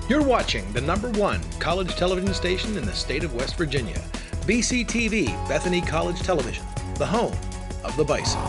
You're watching the #1 college television station in the state of West Virginia, BCTV, Bethany College Television, the home of the Bison.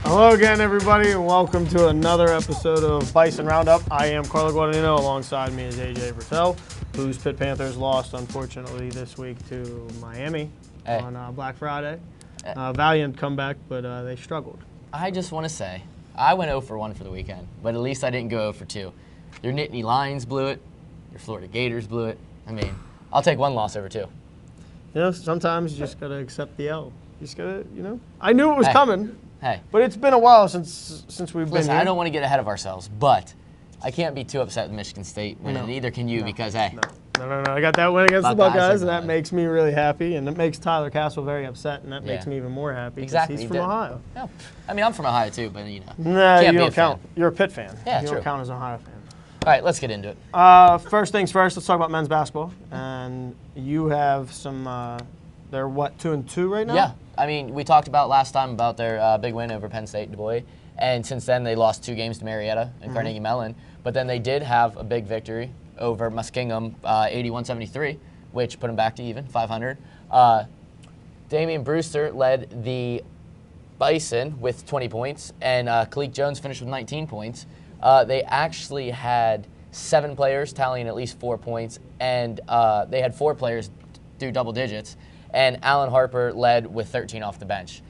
Hello again, everybody, and welcome to another episode of Bison Roundup. I am Carlo Guadagnino. Alongside me is A.J. Brettell, whose Pitt Panthers lost, unfortunately, this week to Miami on Black Friday. Valiant comeback, but they struggled. I just want to say, I went 0 for 1 for the weekend, but at least I didn't go 0 for 2. Your Nittany Lions blew it. Your Florida Gators blew it. I mean, I'll take one loss over 2. You know, sometimes you just got to accept the L. You just got to, you know. I knew it was coming. Hey. But it's been a while since we've been here. I don't want to get ahead of ourselves, but I can't be too upset with Michigan State winning. No. Neither can you because, hey. No. I got that win against the Buckeyes, and that makes me really happy, and it makes Tyler Castle very upset, and that makes me even more happy. Exactly. He's from Ohio. Yeah. I mean, I'm from Ohio, too, but, you know. Nah, you don't count. You're a Pitt fan. Yeah, you true. don't count as an Ohio fan. All right, let's get into it. First things first, let's talk about men's basketball. And you have some, they're what, 2-2 right now? Yeah. I mean, we talked about last time about their big win over Penn State, Du Bois, and since then they lost 2 games to Marietta and Carnegie Mellon. But then they did have a big victory over Muskingum, 81-73, which put them back to even, 500. Damian Brewster led the Bison with 20 points, and Kalik Jones finished with 19 points. They actually had 7 players tallying at least 4 points, and they had 4 players do double digits. And Alan Harper led with 13 off the bench.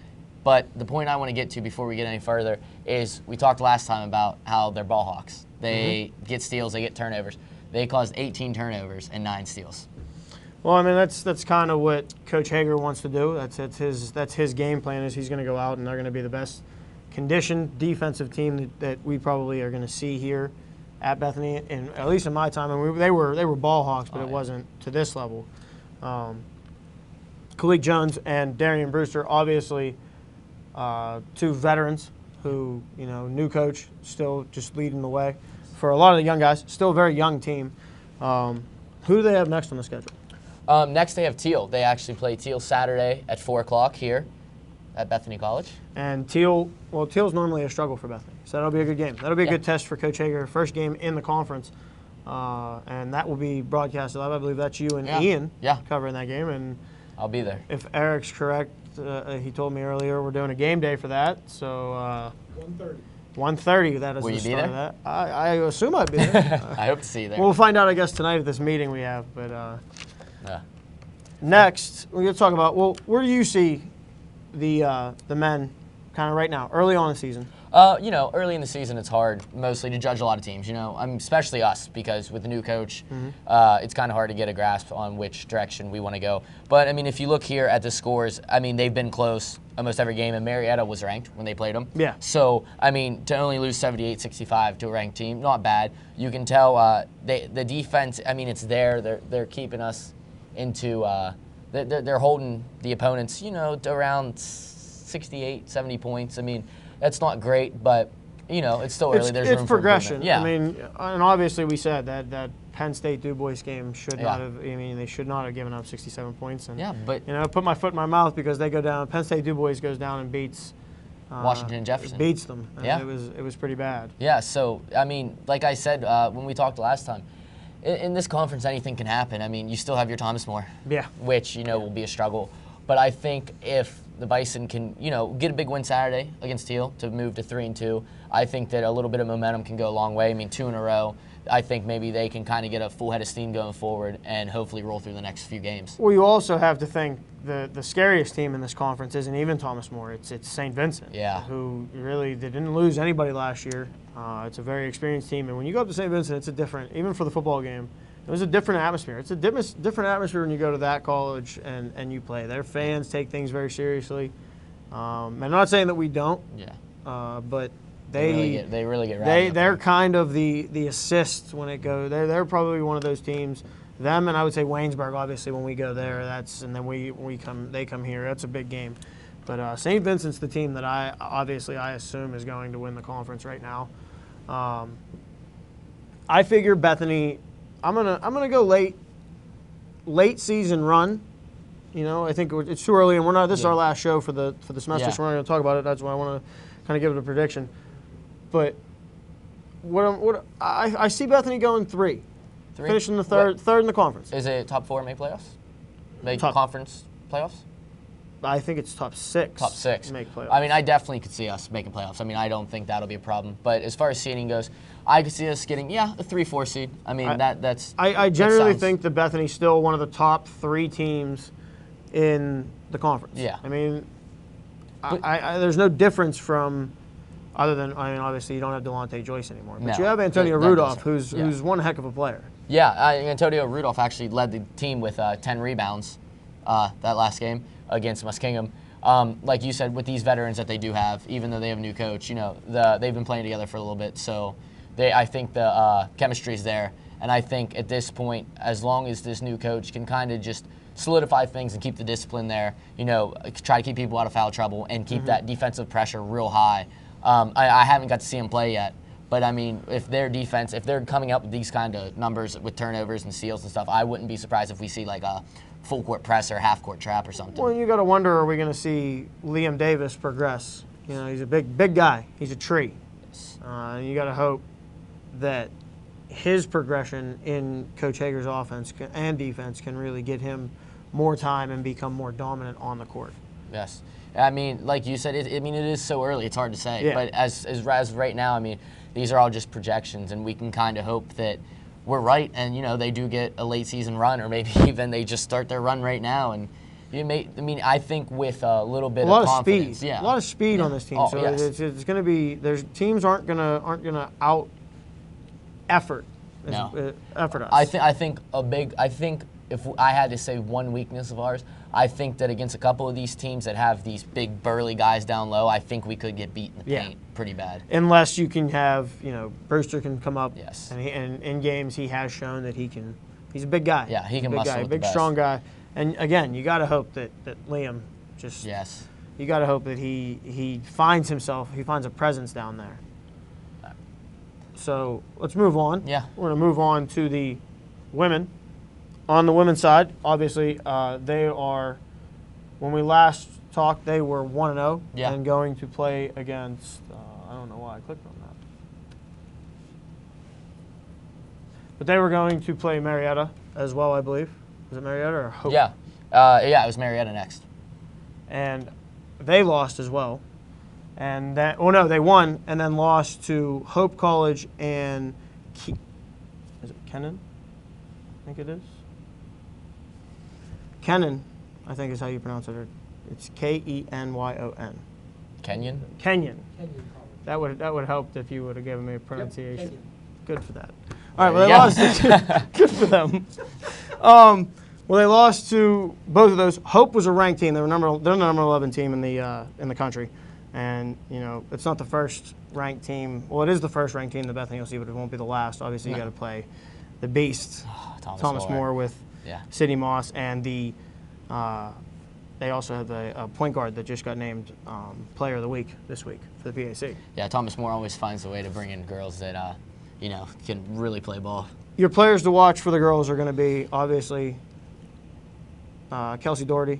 But the point I want to get to before we get any further is we talked last time about how they're ball hawks. They get steals, they get turnovers. They caused 18 turnovers and 9 steals. Well, I mean, that's kind of what Coach Hager wants to do. That's his game plan is he's going to go out and they're going to be the best conditioned defensive team that we probably are going to see here at Bethany, and at least in my time. And they were ball hawks, but it wasn't to this level. Kalik Jones and Damian Brewster, obviously 2 veterans who, you know, new coach, still just leading the way. For a lot of the young guys, still a very young team. Who do they have next on the schedule? Next they have Teal. They actually play Teal Saturday at 4 o'clock here at Bethany College. And Teal's normally a struggle for Bethany, so that'll be a good game. That'll be a good test for Coach Hager. First game in the conference, and that will be broadcast live. I believe that's you and Ian covering that game. And I'll be there. If Eric's correct, he told me earlier we're doing a game day for that. So 1:30. That is the start of that. I assume I'd be there. I hope to see you there. We'll find out, I guess, tonight at this meeting we have. But next, we're going to talk about, well, where do you see the men kind of right now, early on in the season? You know, early in the season, it's hard mostly to judge a lot of teams, you know, especially us, because with the new coach, it's kind of hard to get a grasp on which direction we want to go. But, I mean, if you look here at the scores, I mean, they've been close almost every game, and Marietta was ranked when they played them. Yeah. So, I mean, to only lose 78-65 to a ranked team, not bad. You can tell the defense, I mean, it's there. They're keeping us into they're holding the opponents, you know, to around 68, 70 points. I mean, that's not great, but, you know, it's still early. There's room for progression. Yeah. I mean, and obviously we said that Penn State Du Bois game should not have. I mean, they should not have given up 67 points. And, but you know, I put my foot in my mouth because they go down. Penn State Du Bois goes down and beats Washington and Jefferson. Beats them. It was pretty bad. Yeah. So I mean, like I said when we talked last time, in this conference anything can happen. I mean, you still have your Thomas More. Yeah. Which will be a struggle. But I think if the Bison can, get a big win Saturday against Teal to move to 3-2, I think that a little bit of momentum can go a long way. I mean, 2 in a row. I think maybe they can kind of get a full head of steam going forward and hopefully roll through the next few games. Well, you also have to think the scariest team in this conference isn't even Thomas More. It's St. Vincent, who really they didn't lose anybody last year. It's a very experienced team, and when you go up to St. Vincent, it's a different. Even for the football game, It was a different atmosphere. It's a different atmosphere when you go to that college and you play. Their fans take things very seriously. I'm not saying that we don't. Yeah. But They really get rowdy. they're kind of the assist when it goes. They're probably one of those teams. Them and I would say Waynesburg. Obviously, when we go there, and then they come here. That's a big game. But St. Vincent's the team that I assume is going to win the conference right now. I figure Bethany. I'm gonna go late season run. You know, I think it's too early, and we're not. This is our last show for the semester, so we're not going to talk about it. That's why I want to kind of give it a prediction. But I see Bethany going three, finishing the third in the conference. Is it top 4 make playoffs? Make Top- conference playoffs? I think it's top 6. Top 6. Make playoffs. I mean, I definitely could see us making playoffs. I mean, I don't think that'll be a problem. But as far as seeding goes, I could see us getting a 3-4 seed. I mean, that's. I generally think that Bethany's still one of the top 3 teams in the conference. Yeah. I mean, there's no difference from. Other than, I mean, obviously you don't have Delonte Joyce anymore, but No, you have Antonio that Rudolph, doesn't- who's one heck of a player. Yeah, Antonio Rudolph actually led the team with 10 rebounds that last game against Muskingum. Like you said, with these veterans that they do have, even though they have a new coach, you know, they've been playing together for a little bit, so I think the chemistry's there. And I think at this point, as long as this new coach can kind of just solidify things and keep the discipline there, you know, try to keep people out of foul trouble and keep that defensive pressure real high. I haven't got to see them play yet, but I mean, if they're coming up with these kind of numbers with turnovers and steals and stuff, I wouldn't be surprised if we see like a full court press or half court trap or something. Well, you got to wonder, are we going to see Liam Davis progress? You know, he's a big guy. He's a tree. Yes. You got to hope that his progression in Coach Hager's offense and defense can really get him more time and become more dominant on the court. Yes. I mean, like you said, it is so early. It's hard to say. Yeah. But as right now, I mean, these are all just projections, and we can kind of hope that we're right, and you know they do get a late season run, or maybe even they just start their run right now. And I think with a little bit of confidence, a lot of speed on this team. Oh, so yes. it's going to be. There's teams aren't gonna out effort. Effort us. I think if I had to say one weakness of ours, I think that against a couple of these teams that have these big burly guys down low, I think we could get beat in the paint pretty bad. Unless you can have, you know, Brewster can come up. Yes. And in games he has shown that he can. He's a big guy. Yeah, he can big muscle guy, with the big best. strong guy. And again, you got to hope that Liam just. Yes. You got to hope that he finds himself. He finds a presence down there. So let's move on. Yeah. We're going to move on to the women. On the women's side, obviously, they are, when we last talked, they were 1-0 and going to play against, I don't know why I clicked on that. But they were going to play Marietta as well, I believe. Was it Marietta or Hope? Yeah. It was Marietta next. And they lost as well. And they won and then lost to Hope College and is it Kenyon? I think it is. Kenyon, I think is how you pronounce it. It's Kenyon. Kenyon? Kenyon. That would help if you would have given me a pronunciation. Yep, good for that. All right, well they lost. Good for them. Well, they lost to both of those. Hope was a ranked team. They're the number 11 team in the country, and you know it's not the first ranked team. Well, it is the first ranked team that Bethany will see, but it won't be the last. Obviously, you got to play the Beast, Thomas More with Sydney Moss, and they also have a point guard that just got named Player of the Week this week for the PAC. Yeah, Thomas More always finds a way to bring in girls that can really play ball. Your players to watch for the girls are going to be obviously Kelsey Doherty.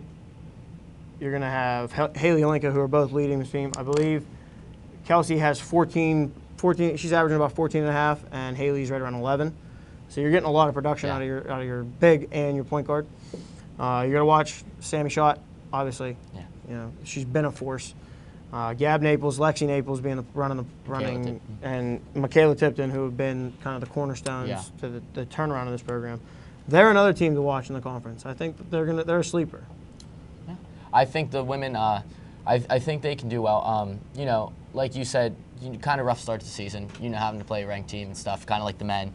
You're going to have Haley Alinka, who are both leading the team. I believe Kelsey has 14. She's averaging about 14.5, and Haley's right around 11. So you're getting a lot of production out of your big and your point guard. You're going to watch Sammy Schott, obviously. Yeah. You know, she's been a force. Gab Naples, Lexi Naples running, and Michaela Tipton, who have been kind of the cornerstones to the turnaround of this program. They're another team to watch in the conference. I think that they're a sleeper. Yeah. I think the women, I think they can do well. You know, like you said, kind of rough start to the season. Having to play a ranked team and stuff, kind of like the men.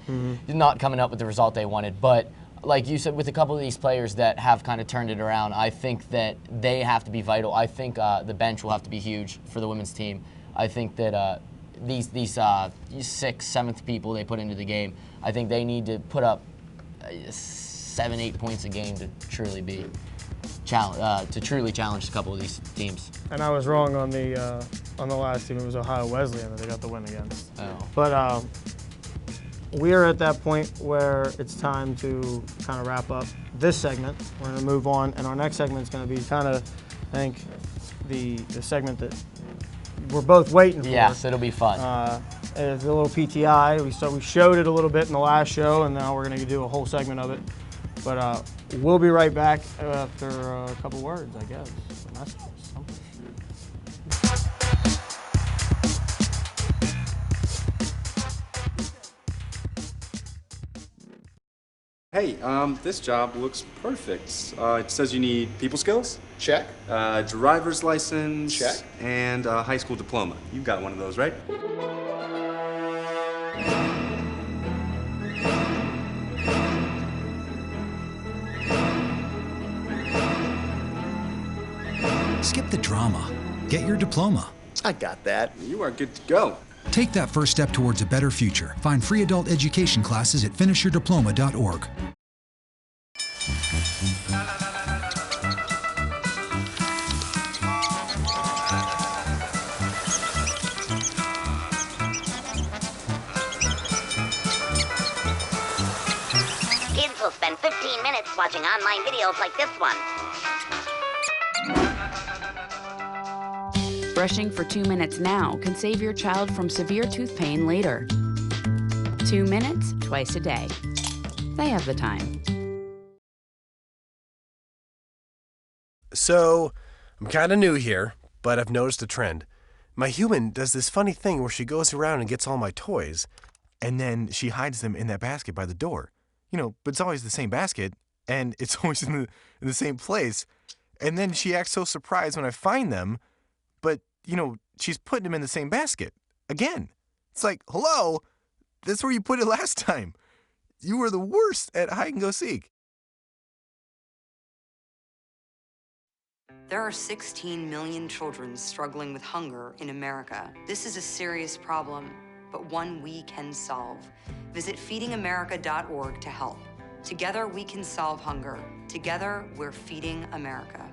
Not coming up with the result they wanted. But like you said, with a couple of these players that have kind of turned it around, I think that they have to be vital. I think the bench will have to be huge for the women's team. I think that these 6th, 7th people they put into the game, I think they need to put up 7, 8 points a game to truly be challenge a couple of these teams. And I was wrong on the last team. It was Ohio Wesleyan that they got the win against. Oh. But we are at that point where it's time to kind of wrap up this segment. We're going to move on, and our next segment is going to be kind of, I think, the segment that we're both waiting for. Yes, it'll be fun. It's a little PTI. We showed it a little bit in the last show, and now we're going to do a whole segment of it. But we'll be right back after a couple words, I guess. Messages, something. Hey, this job looks perfect. It says you need people skills? Check. Driver's license? Check. And a high school diploma. You got one of those, right? Skip the drama. Get your diploma. I got that. You are good to go. Take that first step towards a better future. Find free adult education classes at finishyourdiploma.org. Kids will spend 15 minutes watching online videos like this one. Brushing for 2 minutes now can save your child from severe tooth pain later. 2 minutes, twice a day. They have the time. So, I'm kind of new here, but I've noticed a trend. My human does this funny thing where she goes around and gets all my toys, and then she hides them in that basket by the door. But it's always the same basket, and it's always in the same place. And then she acts so surprised when I find them, but, she's putting them in the same basket. Again. It's like, hello, that's where you put it last time. You were the worst at hide and go seek. There are 16 million children struggling with hunger in America. This is a serious problem, but one we can solve. Visit feedingamerica.org to help. Together we can solve hunger. Together we're feeding America.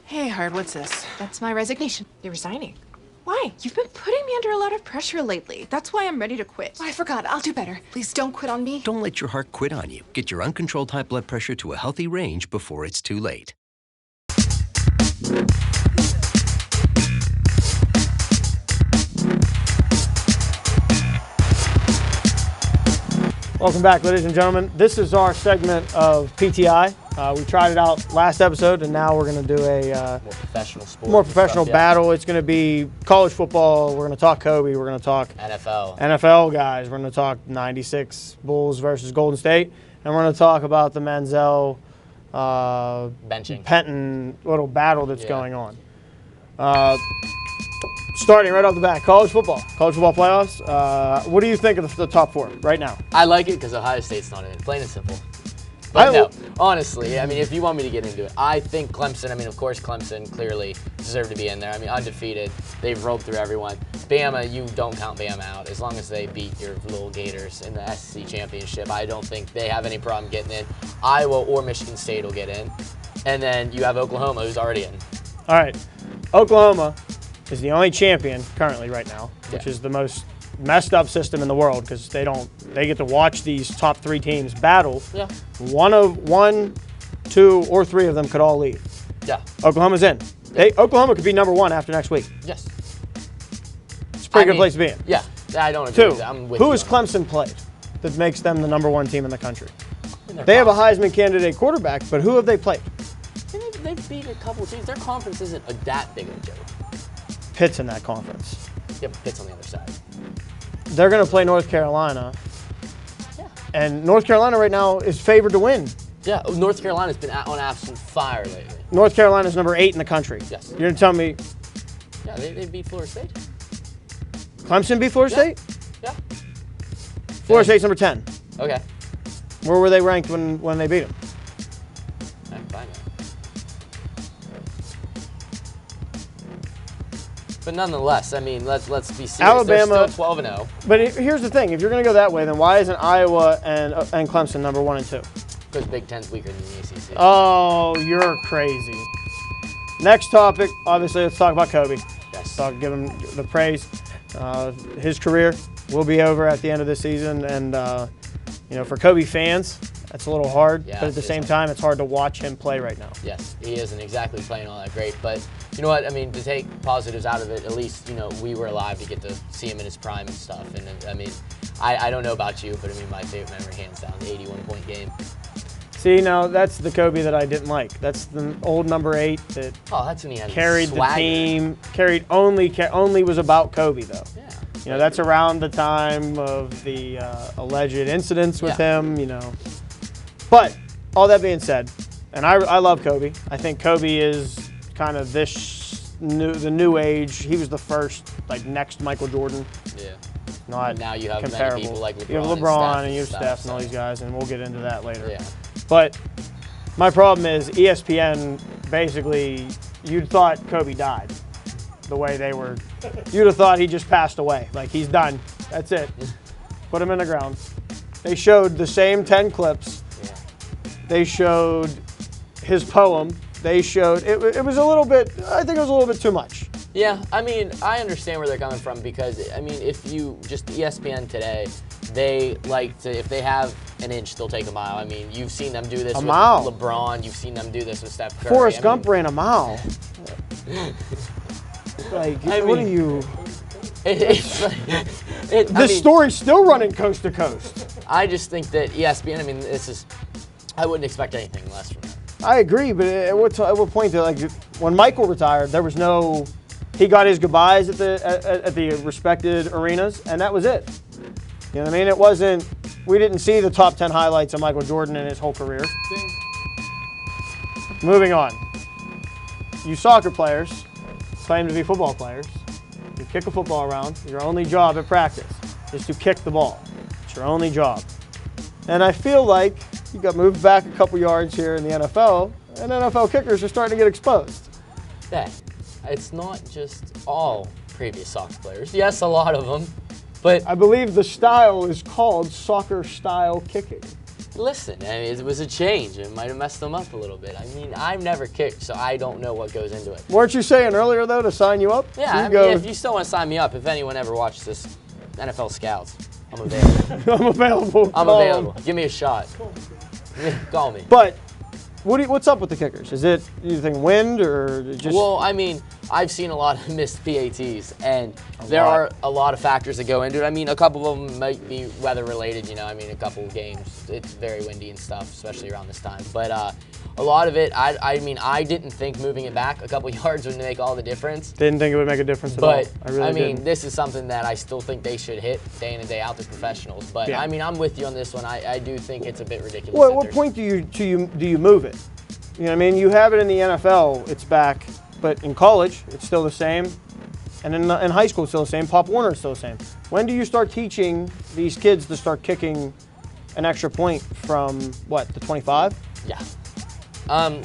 Hey, Hard, what's this? That's my resignation. You're resigning? Why? You've been putting me under a lot of pressure lately. That's why I'm ready to quit. Oh, I forgot. I'll do better. Please don't quit on me. Don't let your heart quit on you. Get your uncontrolled high blood pressure to a healthy range before it's too late. Welcome back, ladies and gentlemen. This is our segment of PTI. We tried it out last episode, and now we're going to do a more professional battle. It's going to be college football. We're going to talk Kobe. We're going to talk NFL guys. We're going to talk 96 Bulls versus Golden State. And we're going to talk about the Manziel Penton little battle that's going on. Starting right off the bat, college football playoffs. What do you think of the top four right now? I like it because Ohio State's not in it, plain and simple. But no, honestly, if you want me to get into it, I think Clemson, of course Clemson clearly deserve to be in there. Undefeated. They've rolled through everyone. Bama, you don't count Bama out. As long as they beat your little Gators in the SEC championship, I don't think they have any problem getting in. Iowa or Michigan State will get in. And then you have Oklahoma, who's already in. All right. Oklahoma is the only champion currently right now, which is the most messed up system in the world because they get to watch these top three teams battle. Yeah. One, two, or three of them could all leave. Yeah. Oklahoma's in. Oklahoma could be number one after next week. Yes. It's a pretty good place to be in. Yeah. I don't agree with that. I'm with you. Who has Clemson played that makes them the number one team in the country? They have a Heisman candidate quarterback, but who have they played? They've beat a couple teams. Their conference isn't that big of a joke. Pitt's in that conference. Yeah, but Pitt's on the other side. They're going to play North Carolina. Yeah. And North Carolina right now is favored to win. Yeah, North Carolina's been on absolute fire lately. North Carolina's number 8 in the country. Yes. You're going to tell me Yeah, they beat Florida State. Clemson beat Florida State? Yeah. Florida State's number 10. Okay. Where were they ranked when they beat them? I can find out. But nonetheless, I mean, let's be serious. Alabama, they're still 12-0. But here's the thing: if you're going to go that way, then why isn't Iowa and Clemson number 1 and 2? Because Big Ten's weaker than the ACC. Oh, you're crazy. Next topic, obviously, let's talk about Kobe. Yes. Give him the praise. His career will be over at the end of this season, and for Kobe fans, that's a little hard. Yeah, but at the same time, it's hard to watch him play right now. Yes, he isn't exactly playing all that great, but you know what? I mean, to take positives out of it, at least we were alive to get to see him in his prime and stuff. And I mean, I don't know about you, but I mean, my favorite memory, hands down, the 81-point game. See, now that's the Kobe that I didn't like. That's the old number 8 that that's when he had carried swagger. the team. Only was about Kobe though. Yeah. That's around the time of the alleged incidents with him. But all that being said, and I love Kobe. I think Kobe is kind of the new age. He was the first next Michael Jordan. Yeah. Not now you have comparable. many people like LeBron. You have LeBron and you have Steph and all these guys, and we'll get into that later. Yeah. But my problem is ESPN basically, you'd thought Kobe died the way they were. You'd have thought he just passed away. Like, he's done. That's it. Put him in the ground. They showed the same 10 clips. Yeah. They showed his poem. They showed, it was a little bit, I think it was a little bit too much. Yeah, I mean, I understand where they're coming from because, I mean, if you just ESPN today, they like to, if they have an inch, they'll take a mile. I mean, you've seen them do this with LeBron. You've seen them do this with Steph Curry. Forrest Gump ran a mile. What are you? This story's still running coast to coast. I just think that ESPN, I mean, I wouldn't expect anything less from them. I agree, but at what point, when Michael retired, there was no, he got his goodbyes at the respected arenas, and that was it. You know what I mean? It wasn't, we didn't see the top 10 highlights of Michael Jordan in his whole career. Moving on. You soccer players claim to be football players. You kick a football around. Your only job at practice is to kick the ball. It's your only job. And I feel like you got moved back a couple yards here in the NFL, and NFL kickers are starting to get exposed. Yeah, it's not just all previous soccer players. Yes, a lot of them, but I believe the style is called soccer style kicking. Listen, I mean, it was a change. It might have messed them up a little bit. I mean, I've never kicked, so I don't know what goes into it. Weren't you saying earlier, though, to sign you up? Yeah, I mean, if you still want to sign me up, if anyone ever watches this, NFL Scouts, I'm available. I'm available. I'm available. Give me a shot. Call me. But what's up with the kickers? Is it, you think, wind or just? Well, I mean, I've seen a lot of missed PATs, and there are a lot of factors that go into it. I mean, a couple of them might be weather related. I mean, a couple of games, it's very windy and stuff, especially around this time. But a lot of it, I mean, I didn't think moving it back a couple yards would make all the difference. Didn't think it would make a difference at all. But I mean, this is something that I still think they should hit day in and day out. They're professionals. But yeah. I mean, I'm with you on this one. I do think it's a bit ridiculous. Well, at what point do you move it? You know what I mean? You have it in the NFL, it's back, but in college, it's still the same. And in high school, it's still the same. Pop Warner is still the same. When do you start teaching these kids to start kicking an extra point from, what, the 25? Yeah.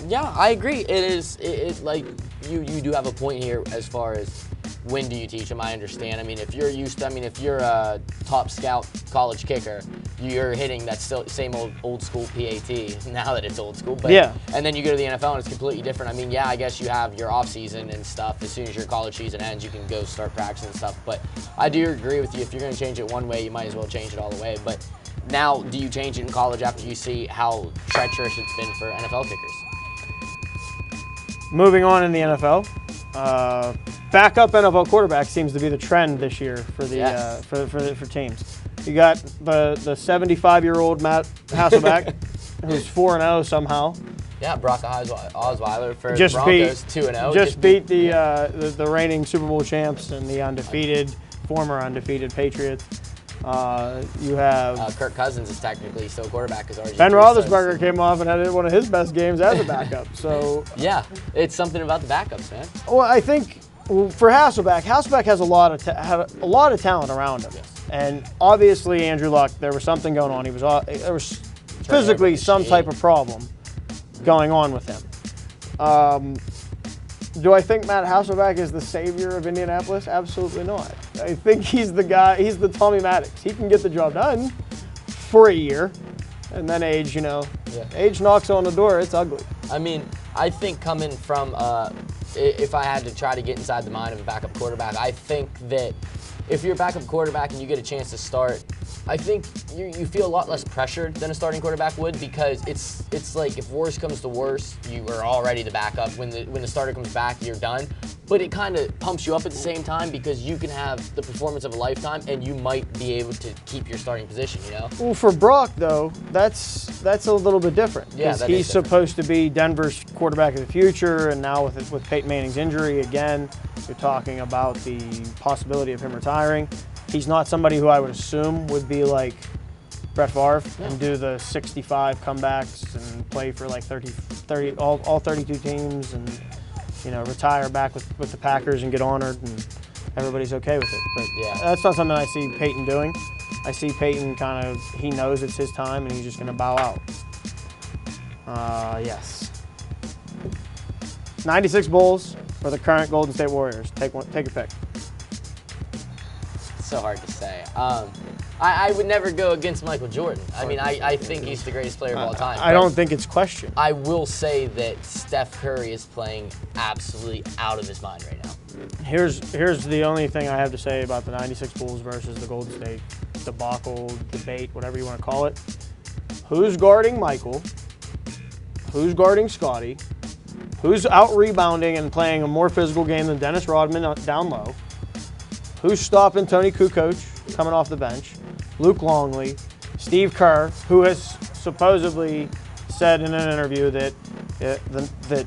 Yeah, I agree. It is, like, you do have a point here as far as when do you teach them. I understand. I mean, if you're used to, if you're a top scout college kicker, you're hitting that same old school PAT now that it's old school. But, yeah. And then you go to the NFL and it's completely different. I mean, yeah, I guess you have your off season and stuff. As soon as your college season ends, you can go start practicing and stuff. But I do agree with you. If you're going to change it one way, you might as well change it all the way. But now, do you change it in college after you see how treacherous it's been for NFL kickers? Moving on in the NFL, backup NFL quarterback seems to be the trend this year for the for teams. You got the 75-year-old Matt Hasselbeck, who's 4-0 somehow. Yeah, Brock Osweiler for the Broncos, 2-0. Just beat the reigning Super Bowl champs and the former undefeated Patriots. You have Kirk Cousins is technically still quarterback because Ben Roethlisberger came off and had one of his best games as a backup. So yeah, it's something about the backups, man. Well, I think Well, for Hasselbeck has a lot of talent around him, and obviously Andrew Luck, there was something going on. There was physically some type of problem going on with him. Do I think Matt Hasselbeck is the savior of Indianapolis? Absolutely not. I think he's the guy. He's the Tommy Maddox. He can get the job done for a year, and then age, age knocks on the door. It's ugly. I mean, I think coming from, if I had to try to get inside the mind of a backup quarterback, I think that if you're a backup quarterback and you get a chance to start, I think you feel a lot less pressured than a starting quarterback would, because it's like if worse comes to worse, you are already the backup. When the starter comes back, you're done. But it kind of pumps you up at the same time, because you can have the performance of a lifetime and you might be able to keep your starting position, Well, for Brock, though, that's a little bit different. Yeah, because he's supposed to be Denver's quarterback of the future, and now with Peyton Manning's injury, again, you're talking about the possibility of him retiring. He's not somebody who I would assume would be like Brett Favre and do the 65 comebacks and play for like 30 all 32 teams and retire back with the Packers and get honored and everybody's okay with it. But that's not something I see Peyton doing. I see Peyton he knows it's his time and he's just going to bow out. Yes. 96 Bulls for the current Golden State Warriors. Take a pick. So hard to say. I would never go against Michael Jordan. I mean, I think he's the greatest player of all time. I don't think it's questioned. I will say that Steph Curry is playing absolutely out of his mind right now. Here's the only thing I have to say about the 96 Bulls versus the Golden State debacle, debate, whatever you want to call it. Who's guarding Michael? Who's guarding Scottie? Who's out-rebounding and playing a more physical game than Dennis Rodman down low? Who's stopping Tony Kukoc coming off the bench? Luke Longley, Steve Kerr, who has supposedly said in an interview that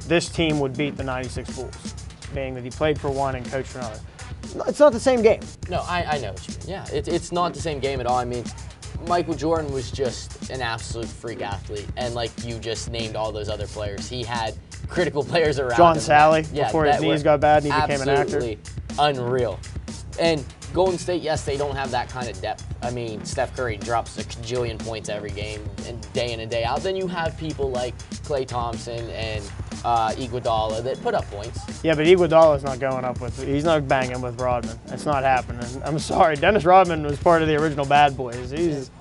this team would beat the 96 Bulls, being that he played for one and coached for another. It's not the same game. No, I know what you mean. Yeah, it's not the same game at all. I mean, Michael Jordan was just an absolute freak athlete, and like you just named all those other players, he had critical players around him. John Sally, before his knees got bad and he became an actor. Absolutely unreal. And Golden State, yes, they don't have that kind of depth. I mean, Steph Curry drops a kajillion points every game, and day in and day out. Then you have people like Klay Thompson and Iguodala that put up points. Yeah, but Iguodala's not going up he's not banging with Rodman. That's not happening. I'm sorry. Dennis Rodman was part of the original Bad Boys. He's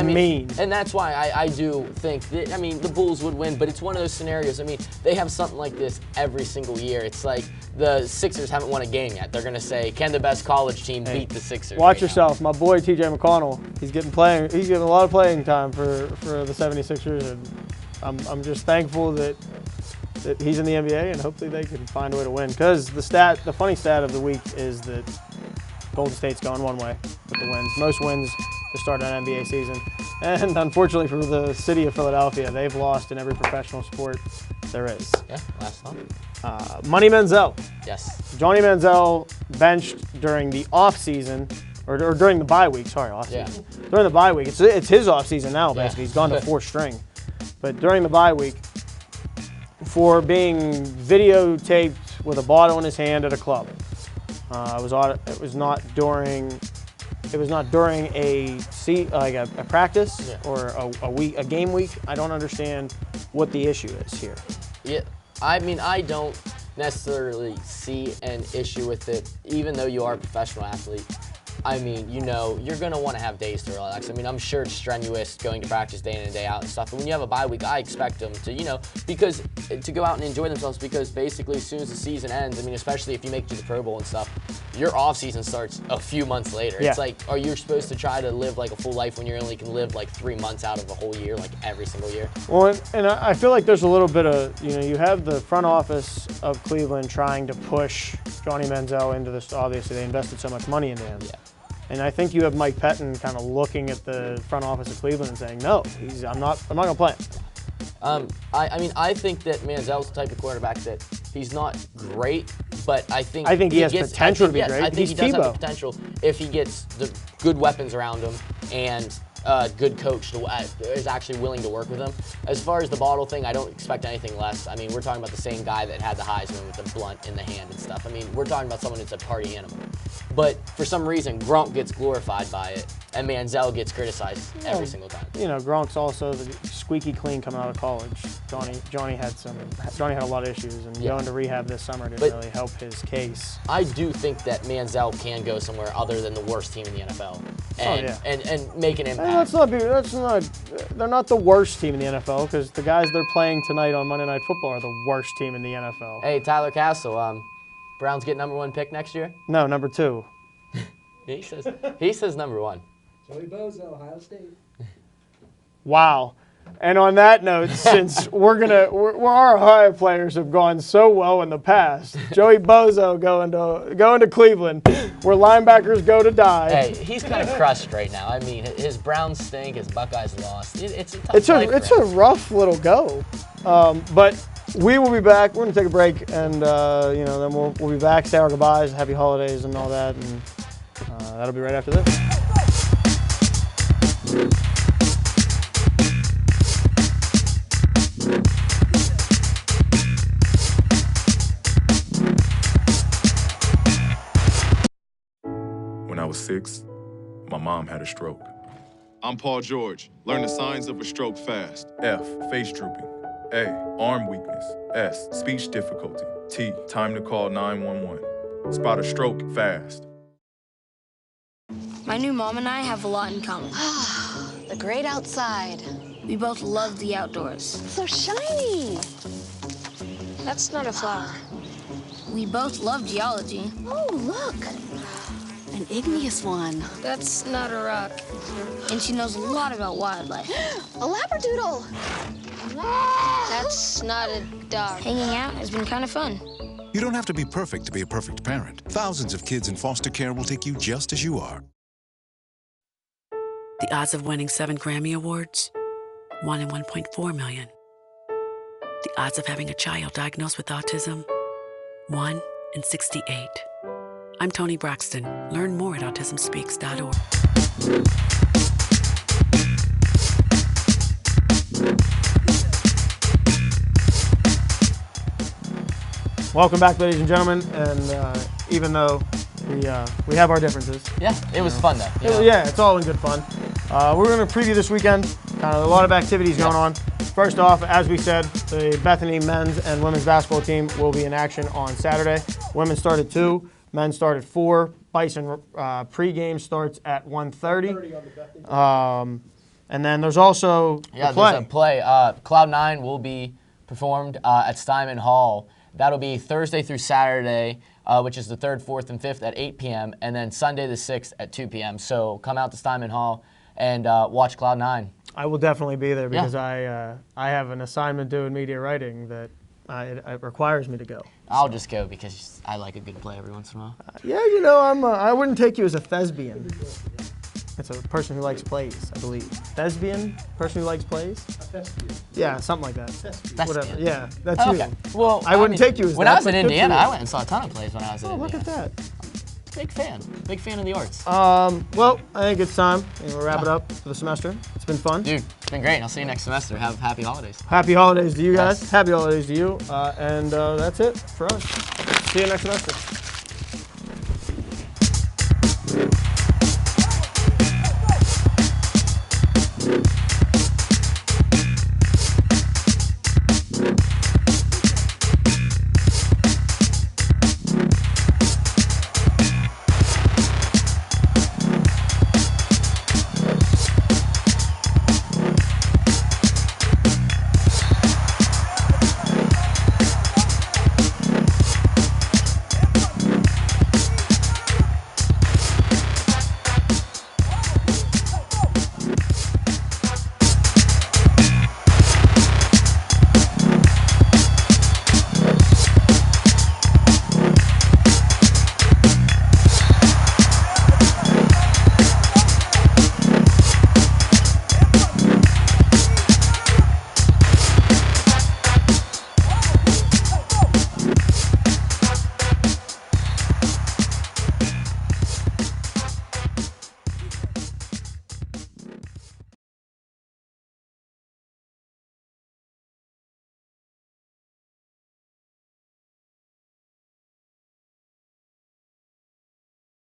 mean. And that's why I do think that, the Bulls would win, but it's one of those scenarios. I mean, they have something like this every single year. It's like the Sixers haven't won a game yet. They're going to say, can the best college team beat the Sixers? Watch yourself. My boy T.J. McConnell, he's getting a lot of playing time for the 76ers, and I'm just thankful that he's in the NBA, and hopefully they can find a way to win. Because the funny stat of the week is that Golden State's going one way with the wins. Most wins to start an NBA season. And unfortunately for the city of Philadelphia, they've lost in every professional sport there is. Yeah, last time. Money Manziel. Yes. Johnny Manziel benched during the off-season, or during the bye week, sorry, off-season. Yeah. During the bye week. It's his off-season now, basically. Yeah. He's gone to fourth string. But during the bye week, for being videotaped with a bottle in his hand at a club. It was not during a practice or a game week. I don't understand what the issue is here. Yeah, I don't necessarily see an issue with it, even though you are a professional athlete. You're going to want to have days to relax. I'm sure it's strenuous going to practice day in and day out and stuff, but when you have a bye week, I expect them to, to go out and enjoy themselves, because basically as soon as the season ends, especially if you make it to the Pro Bowl and stuff, your off season starts a few months later. Yeah. It's like, are you supposed to try to live like a full life when you only can live like 3 months out of a whole year, like every single year? Well, and I feel like there's a little bit of, you have the front office of Cleveland trying to push Johnny Manziel into this. Obviously, they invested so much money into him. Yeah. And I think you have Mike Pettin kind of looking at the front office of Cleveland and saying, no, I'm not going to play him. I think that Manziel's the type of quarterback that he's not great, but I think he has potential to be great. I think he does have the potential if he gets the good weapons around him and a good coach is actually willing to work with him. As far as the bottle thing, I don't expect anything less. I mean, we're talking about the same guy that had the Heisman with the blunt in the hand and stuff. I mean, we're talking about someone that's a party animal. But for some reason, Gronk gets glorified by it, and Manziel gets criticized every single time. You know, Gronk's also the squeaky clean coming out of college. Johnny had a lot of issues, and going to rehab this summer didn't really help his case. I do think that Manziel can go somewhere other than the worst team in the NFL and make an impact. They're not the worst team in the NFL, because the guys they're playing tonight on Monday Night Football are the worst team in the NFL. Hey, Tyler Castle, Browns get #1 pick next year? No, number 2. He says #1. Joey Bozo, Ohio State. Wow. And on that note, since our Ohio players have gone so well in the past, Joey Bozo going to Cleveland, where linebackers go to die. Hey, he's kind of crushed right now. I mean, his Browns stink, his Buckeyes lost. It's a tough it's a rough little go, but we will be back. We're gonna take a break, and then we'll be back, say our goodbyes, happy holidays, and all that, and that'll be right after this. When I was 6, my mom had a stroke. I'm Paul George. Learn the signs of a stroke fast. F, face drooping. A, arm weakness. S, speech difficulty. T, time to call 911. Spot a stroke fast. My new mom and I have a lot in common. The great outside. We both love the outdoors. So shiny. That's not a flower. We both love geology. Oh, look. An igneous one. That's not a rock. And she knows a lot about wildlife. A labradoodle. That's not a dog. Hanging out has been kind of fun. You don't have to be perfect to be a perfect parent. Thousands of kids in foster care will take you just as you are. The odds of winning 7 Grammy Awards? 1 in 1.4 million. The odds of having a child diagnosed with autism? 1 in 68. I'm Toni Braxton. Learn more at autismspeaks.org. Welcome back, ladies and gentlemen. And even though we have our differences, it was fun though. It's all in good fun. We're going to preview this weekend. A lot of activities going on. First off, as we said, the Bethany men's and women's basketball team will be in action on Saturday. Women start at 2, men start at 4. Bison pregame starts at 1:30. And then there's also there's a play. Cloud 9 will be performed at Steinman Hall. That'll be Thursday through Saturday, which is the 3rd, 4th, and 5th at 8 p.m., and then Sunday the 6th at 2 p.m. So come out to Steinman Hall and watch Cloud 9. I will definitely be there because I have an assignment due in media writing that it requires me to go. I'll just go because I like a good play every once in a while. I wouldn't take you as a thespian. It's a person who likes plays, I believe. Thespian? Person who likes plays? A thespian. Yeah, something like that. Thespian. Whatever. Yeah, that's you. Well, I wouldn't take you as when that. I was in Indiana, I went and saw a ton of plays when I was in Indiana. Look at that. Big fan of the arts. Well, I think it's time. We'll wrap it up for the semester. It's been fun. Dude, it's been great. I'll see you next semester. Have happy holidays. Happy holidays to you guys. Happy holidays to you. And that's it for us. See you next semester.